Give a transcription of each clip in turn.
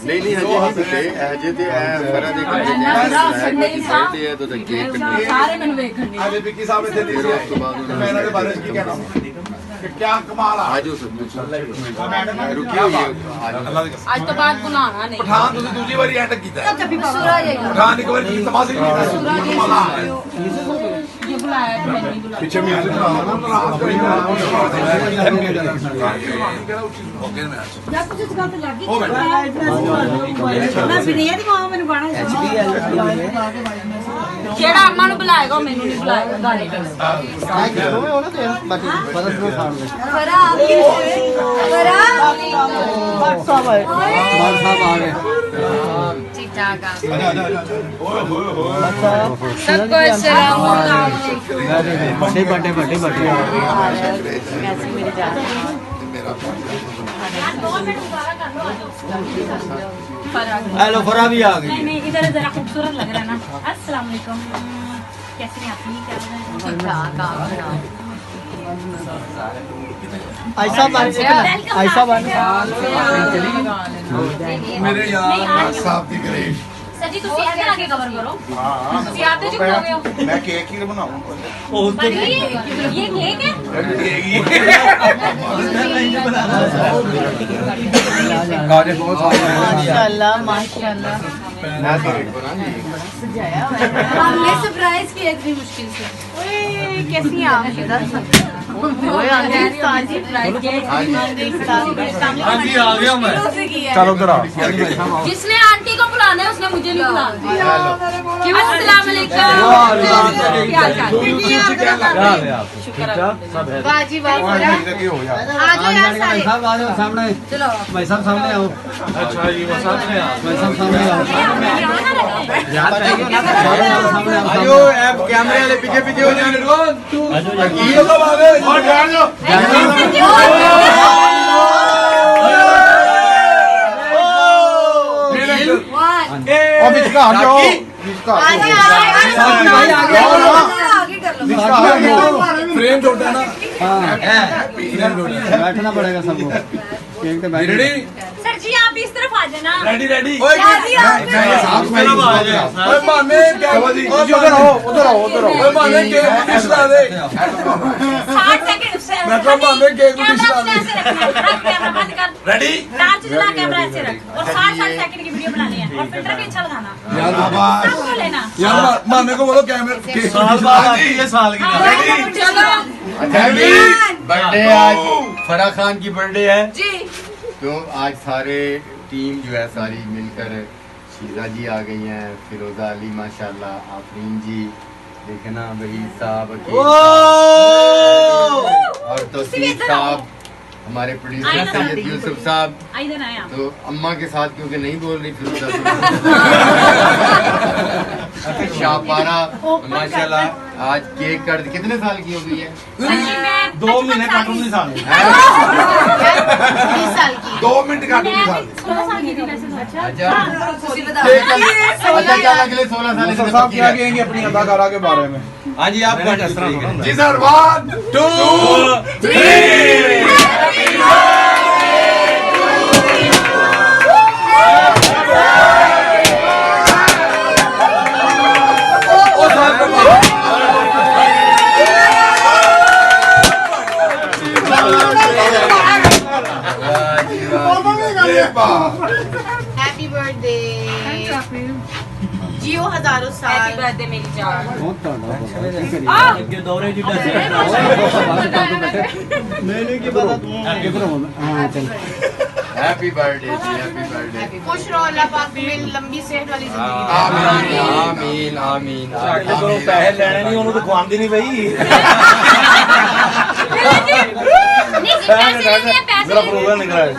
नहीं हजे हजे ते फरा दे के तो केक सारे मैंने वेखण आज विक्की साहब इतने दिन से मैं इन्हां दे बारे च की कहना कि क्या कमाल आ आज रुकिए आज तो बाद बुलाना नहीं पठान तुसी दूसरी बारी एंड कीता है सूरज पठान एक बार की तमाशा कीता ये बुलाया तो मैंने नहीं बुलाया पीछे में ओके मैं ਜਾਂ ਕੁਝ ਇਸ ਗੱਲ ਤੇ ਲੱਗ ਗਈ हो बैठा ਮੈਂ ਬਿਨੀਆ ਦੀ ਮਾਂ ਮੈਨੂੰ ਗਾਣਾ ਜਿਹੜਾ ਅੰਮਾ ਨੂੰ ਬੁਲਾਏਗਾ ਉਹ ਮੈਨੂੰ ਨਹੀਂ ਬੁਲਾਏਗਾ ਗਾਣੇ ਤੇ ਫਰਾ ਆਪਕੀ ਫਰਾ ਠੀਕ ਠਾਕ ਆ ਸਭ ਕੁਝ ਸਲਾਮ बड़े कैसी मेरी जान हेलो फरा भी आ गई। नहीं इधर जरा खूबसूरत लग रहा है ना। अस्सलाम वालेकुम कैसे हैं आप? ठीक है ऐसा मेरे यार साहब की ग्रेट सर जी ਤੁਸੀਂ ਇੱਧਰ ਆ ਕੇ ਕਵਰ ਕਰੋ ਤੁਸੀਂ ਆਤੇ ਚੁੱਪ ਹੋ ਗਏ ਹੋ मैं केक ही बनाऊंगा ये केक है गाने बहुत सारे माशाल्लाह माशाल्लाह सजाया हुआ है। हमने सरप्राइज किया इतनी मुश्किल से। ओए कैसी हैं आप? ओए आंटी साजी सरप्राइज हाँ जी आ गया मैं। चलो उधर आओ जिसने आंटी को बुलाना है उसने मुझे नहीं बुलाना क्यों? अस्सलाम वालेकुम क्या हाल चाल? शुक्र है वाह जी वाह आ जाओ यार सारे सामने चलो भाई साहब सामने आओ। अच्छा जी वो सामने आओ भाई साहब सामने आओ। आजो ऐप कैमरे वाले पीछे पीछे हो जाने को तू ये सब आ गए और जान लो अब इसका हट जाओ फ्रेम छोटा है ना बैठना पड़ेगा सबको केक तो बैठ रेडी सर जी आप इस तरफ आ जाना रेडी रेडी जी, आप ओए मामे क्या उधर आओ उधर आओ उधर आओ ओए मामे केक डिशला दे 60 सेकंड से मैं तो मामे केक डिशला दे कैमरा बंद कर रेडी लाल चला कैमरा ऐसे रख और 60 सेकंड की वीडियो बनानी है और फिल्टर भी अच्छा लगाना यार आवाज सबको लेना यार मामे को बोलो कैमरे साल बाद आती है साल की चलो बर्थडे आज फरा खान की बर्थडे है जी तो आज सारे टीम जो है सारी मिलकर शीजा जी आ गई हैं, फिरोजा अली माशाल्लाह, आफरीन जी देखना वही साहब और तौसीफ साहब हमारे प्रोड्यूसर सैयद यूसुफ साहब। इधर आए आप तो अम्मा के साथ क्योंकि नहीं बोल रही फिरोजा शाहपारा माशाल्लाह आज केक कट कितने साल की हो गई है? 2 महीने काटूंगी साल 20 साल की 2 मिनट का 2 साल 16 साल की थी वैसे तो अच्छा अच्छा खुशी बता अच्छा क्या अगले 16 साल से साहब क्या कहेंगे अपनी अदाकारा के बारे में? हाँ जी आप जी सर 1 2 हैप्पी बर्थडे जियो हजारों साल। हैप्पी बर्थडे मेरी जान दौरे की मैंने की पता तू हाँ चल हैप्पी बर्थडे जी हैप्पी बर्थडे खुश रहो अल्लाह पाक में लंबी सेहत वाली जिंदगी दे। आमीन आमीन पैसे लेने नहीं उन्होंने तो खुआंदी नहीं भाई नहीं पैसे लेने हैं पैसे मेरा फरोजा निकला है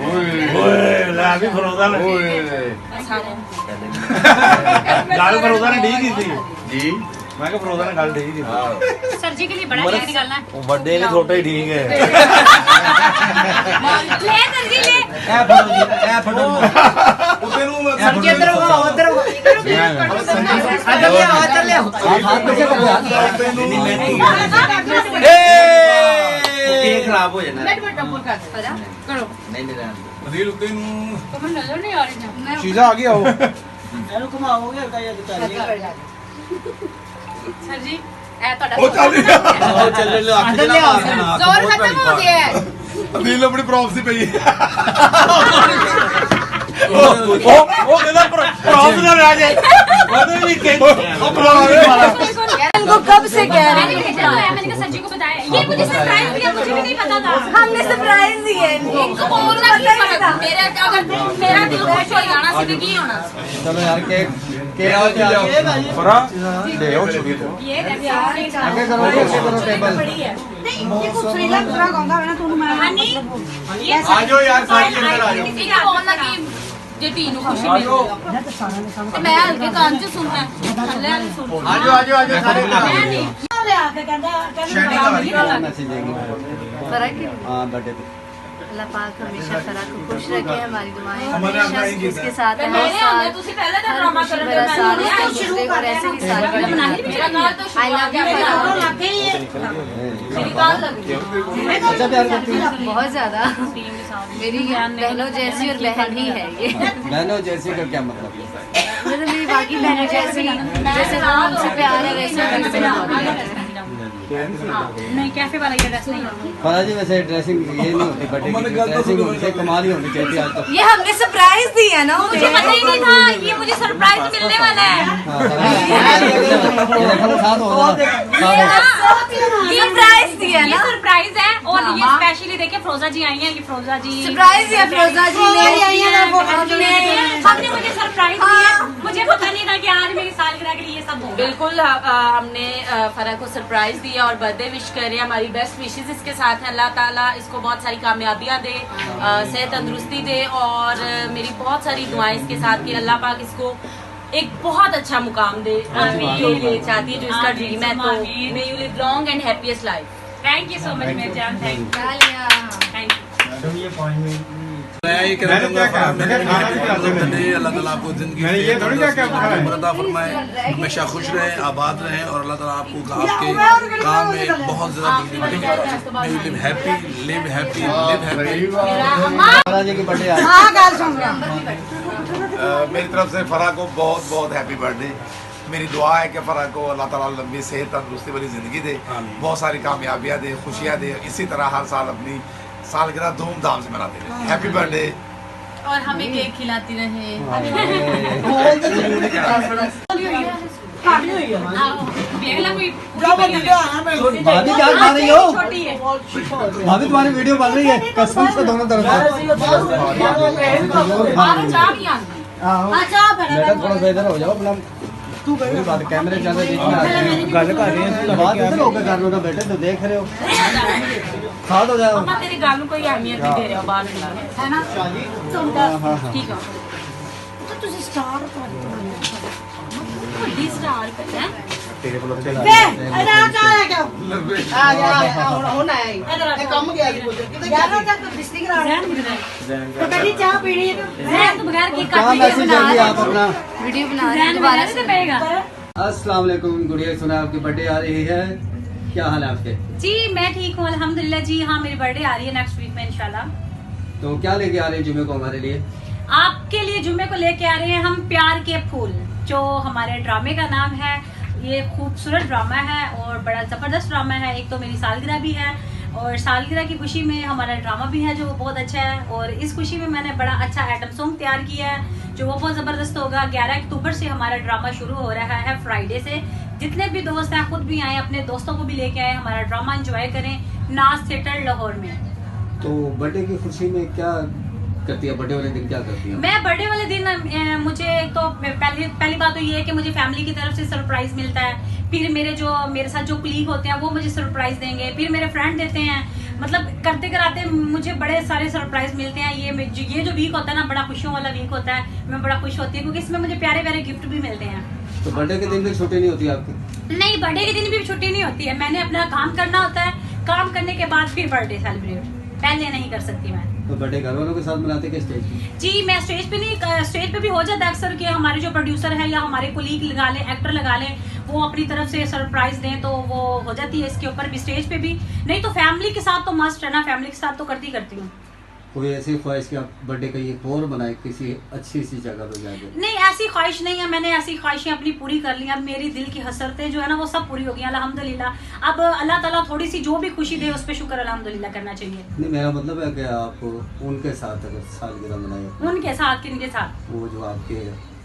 ओए ला भी फरोजा ने गाल फरोजा ने दी थी जी मैं क्या फरोजा ने गाल दी थी सर जी के लिए बड़ा केक निकालना है बर्थडे ने छोटा ही ठीक है ले सर जी ले ए फटो सर जी इधर आओ उधर आओ इधर ले आओ केक ला खराब हो जाना मिनट टप्पर कर फरा करो नहीं नहीं रहने दो। अदील उतनी तुम्हें नजर नहीं आ रही ना शीजा आ गया हो सर जी ए ਤੁਹਾਡਾ ਉਹ ਚੱਲ ਰਿਹਾ आओ चल लो आके चला जोर खत्म हो गया है ਅਦੀਲ ਆਪਣੀ ਪ੍ਰੌਪਸ ਦੀ ਪਈ ਉਹ ਕਹਿੰਦਾ ਪ੍ਰੌਪਸ ਨਾਲ ਆ ਜਾਏ ਉਹਦੇ ਵੀ ਉਹ ਪ੍ਰੌਪਸ इनको कब से कह रहे मैंने कहा सर जी को बताया ये मुझे सरप्राइज दिया मुझे भी नहीं पता था हमने सरप्राइज दिया इनको इनको बोलना की फर्क मेरा अगर मेरा दिल खुश हो जाना सी की होना चलो यार केक आओ जाओ ਫਰਾ ਲੈ ਉਹ ਛੁਰੀ ये देखिए आगे करो टेबल नहीं ये खूब श्रीलंका पूरा गांधा है ना तू मैं हनी ये आ जाओ यार सारी अंदर आ जाओ किसी का बोलना कि जे टी ਨੂੰ ਖੁਸ਼ੀ ਮਿਲਦੀ ਤੇ ਮੈਂ ਹਲਕੇ ਕੰਨ ਚ ਸੁਣਨਾ ਥੱਲੇ ਵਾਲੀ ਸੁਣ आ जाओ सारे मैं नहीं मैसेज देंगे फर्क है हां बर्थडे पे अल्लाह पाक हमेशा फरा को खुश रखे हमारी दुआएं हमारे हमेशा अंदर ही इसके साथ है मेरे आंदे ਤੁਸੀਂ ਪਹਿਲਾਂ ਤਾਂ ਡਰਾमा कर रहे थे साल शुरू कर ऐसे ही साल ਮਨਾਹੀ ਵੀ ਨਾਲ तो आई लव यू मेरी गाल लग गई अच्छा प्यार करती है बहुत ज्यादा टीम के साथ मेरी बहनों जैसी और बहन ही है ये बहनों जैसे का क्या मतलब मतलब मेरी बाकी बहनों जैसी जैसे वो हमसे प्यार है वैसे हमसे है नहीं कैफे वाला ये ड्रेस नहीं फरा जी वैसे ड्रेसिंग ये नहीं होती बर्थडे की ड्रेसिंग होनी चाहिए कमाल ही होनी चाहिए आज तो ये हमने सरप्राइज दी है ना मुझे पता ही नहीं था ये मुझे सरप्राइज मिलने वाला है ये देखो ना साथ होगा सरप्राइज दी है ये ना सरप्राइज है और ये स्पेशली देखिए फ्रोजा जी आई हैं कि फ्रोजा जी सरप्राइज है फिरोजा जी ने हमने मुझे सरप्राइज दिया मुझे पता नहीं था कि आज मेरी सालगिरह के लिए ये सब होगा बिल्कुल हमने फरा को सरप्राइज दिया और बर्थडे विश करे हमारी बेस्ट विशेस इसके साथ हैं अल्लाह ताला इसको बहुत सारी कामयाबियां दे सेहत तंदुरुस्ती दे और मेरी बहुत सारी दुआएं इसके साथ कि अल्लाह पाक इसको एक बहुत अच्छा मुकाम दे ये चाहती है जो इसका ड्रीम है तो may you live long and happiest life thank you so much मेरी जान थैंक यू मैं ये कहना चाहूंगा अल्लाह ताला आपको जिंदगी बरकत फरमाए हमेशा खुश रहें आबाद रहें और अल्लाह ताला आपको आपके काम में बहुत ज्यादा live happy live happy live happy फरा जी की बर्थडे आज हां गाल सुन रहा मेरी तरफ से फरा को बहुत बहुत हैप्पी बर्थडे मेरी दुआ है कि फरा को अल्लाह ताला लंबी सेहत तंदुरुस्ती वाली ज़िंदगी दे बहुत सारी कामयाबियाँ दे खुशियाँ दे इसी तरह हर साल अपनी सालगिरह धूमधाम से मनाते रहे हैप्पी बर्थडे और हमें केक खिलाती रहे भाभी क्या खा रही हो छोटी है भाभी तुम्हारी वीडियो बन रही है कसम से दोनों तरफ बेटा थोड़ा सा इधर हो जाओ अपना मेरी बात कैमरे ज्यादा देखना गल कर रहे हैं बात इधर होकर कर लो ना बेटे तो देख रहे हो साथ हो जाओ मम्मा तेरी गालों को अहमियत नहीं दे रहे हो बाहर निकला है ना हाँ हाँ ठीक है तो तुझे स्टार बड़ी स्टार पे है तेरे को अच्छे लग रहे हैं तो बगैर केक कहाँ मैसेज देंगे आप अपना वीडियो बना रहे हैं दोबारा से अस्सलाम वालेकुम गुड़िया सुना आपकी बर्थडे आ रही है क्या हाल है आपके जी मैं ठीक हूँ अल्हम्दुलिल्लाह जी हाँ मेरी बर्थडे आ रही है नेक्स्ट वीक में इंशाल्लाह तो क्या लेके आ रहे हैं जुमे को हमारे लिए आपके लिए जुम्मे को लेके आ रहे हैं हम प्यार के फूल जो हमारे ड्रामे का नाम है ये खूबसूरत ड्रामा है और बड़ा जबरदस्त ड्रामा है एक तो मेरी सालगिरह भी है और सालगिरह की खुशी में हमारा ड्रामा भी है जो बहुत अच्छा है और इस खुशी में मैंने बड़ा अच्छा आइटम सॉन्ग तैयार किया है जो वो बहुत ज़बरदस्त होगा 11 अक्टूबर से हमारा ड्रामा शुरू हो रहा है फ्राइडे से जितने भी दोस्त हैं खुद भी आए अपने दोस्तों को भी लेके आए हमारा ड्रामा एंजॉय करें नाज थिएटर लाहौर में। तो बर्थडे की खुशी में क्या करती है बर्थडे वाले दिन क्या करती है मैं बर्थडे वाले दिन मुझे तो पहली बात तो ये है कि मुझे फैमिली की तरफ से सरप्राइज मिलता है फिर मेरे साथ जो कुलीग होते हैं वो मुझे सरप्राइज देंगे फिर मेरे फ्रेंड देते हैं मतलब करते कराते मुझे बड़े सारे सरप्राइज मिलते हैं ये जो वीक होता है ना बड़ा खुशियों वाला वीक होता है मैं बड़ा खुश होती हूँ क्योंकि इसमें मुझे प्यारे प्यारे गिफ्ट भी मिलते हैं। तो बर्थडे के दिन भी छुट्टी नहीं होती आपकी नहीं बर्थडे के दिन भी छुट्टी नहीं होती है मैंने अपना काम करना होता है काम करने के बाद फिर बर्थडे सेलिब्रेट पहले नहीं कर सकती मैं। तो बर्थडे घर वालों के साथ मनाते क्या स्टेज पे जी मैं स्टेज पे नहीं स्टेज पे भी हो जाता है अक्सर कि हमारे जो प्रोड्यूसर है या हमारे कोलीग लगा लें एक्टर लगा लें वो अपनी तरफ से सरप्राइज दें तो वो हो जाती है इसके ऊपर भी, स्टेज पे भी। नहीं तो फैमिली के साथ तो मस्ट है ना, फैमिली के साथ तो करती हूँ। कोई ऐसी ख्वाहिश कि आप बर्थडे का एक और बनाए किसी अच्छी सी जगह पे जाके? नहीं, ऐसी ख्वाहिश नहीं है, मैंने ऐसी ख्वाहिशें अपनी पूरी कर ली। अब मेरी दिल की हसरतें जो है ना वो सब पूरी हो गई अल्हम्दुलिल्लाह। अब अल्लाह ताला थोड़ी सी जो भी खुशी दे उस पर शुक्र अल्हम्दुलिल्लाह करना चाहिए। नहीं, मेरा मतलब है कि आप उनके साथ अगर सालगिरह मनाए, उनके साथ, किनके साथ? वो जो आपके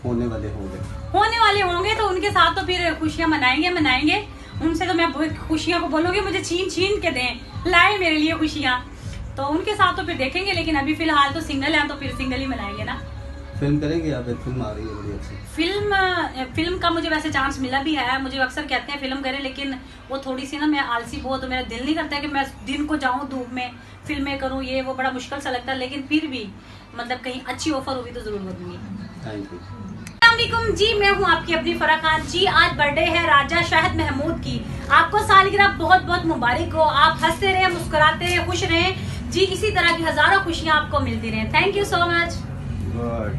होने वाले होंगे तो उनके साथ तो फिर खुशियाँ मनाएंगे। उनसे तो मैं खुशियाँ को बोलूँगी मुझे छीन के दें, लाए मेरे लिए खुशियाँ, तो उनके साथ तो फिर देखेंगे। लेकिन अभी फिलहाल तो सिंगल है, तो फिर सिंगल ही मनाएंगे ना। फिल्म करेंगे या फिर फिल्म आ रही है बड़ी अच्छी? फिल्म का मुझे वैसे चांस मिला भी है। मुझे अक्सर कहते हैं फिल्म करें, लेकिन वो थोड़ी सी ना मैं आलसी बहुत, तो मेरा दिल नहीं करता है कि मैं दिन को जाऊँ धूप में फिल्में करूँ, ये वो बड़ा मुश्किल सा लगता है। लेकिन फिर भी मतलब कहीं अच्छी ऑफर होगी तो जरूर करूँगी। थैंक यू जी, मैं हूँ आपकी अपनी फरा खान जी। आज बर्थडे है राजा शाहिद महमूद की। आपको सालगिरह बहुत बहुत मुबारक हो। आप हंसते रहे, मुस्कुराते रहे, खुश रहे जी। इसी तरह की हजारों खुशियाँ आपको मिलती रहे। Thank you so much. Good.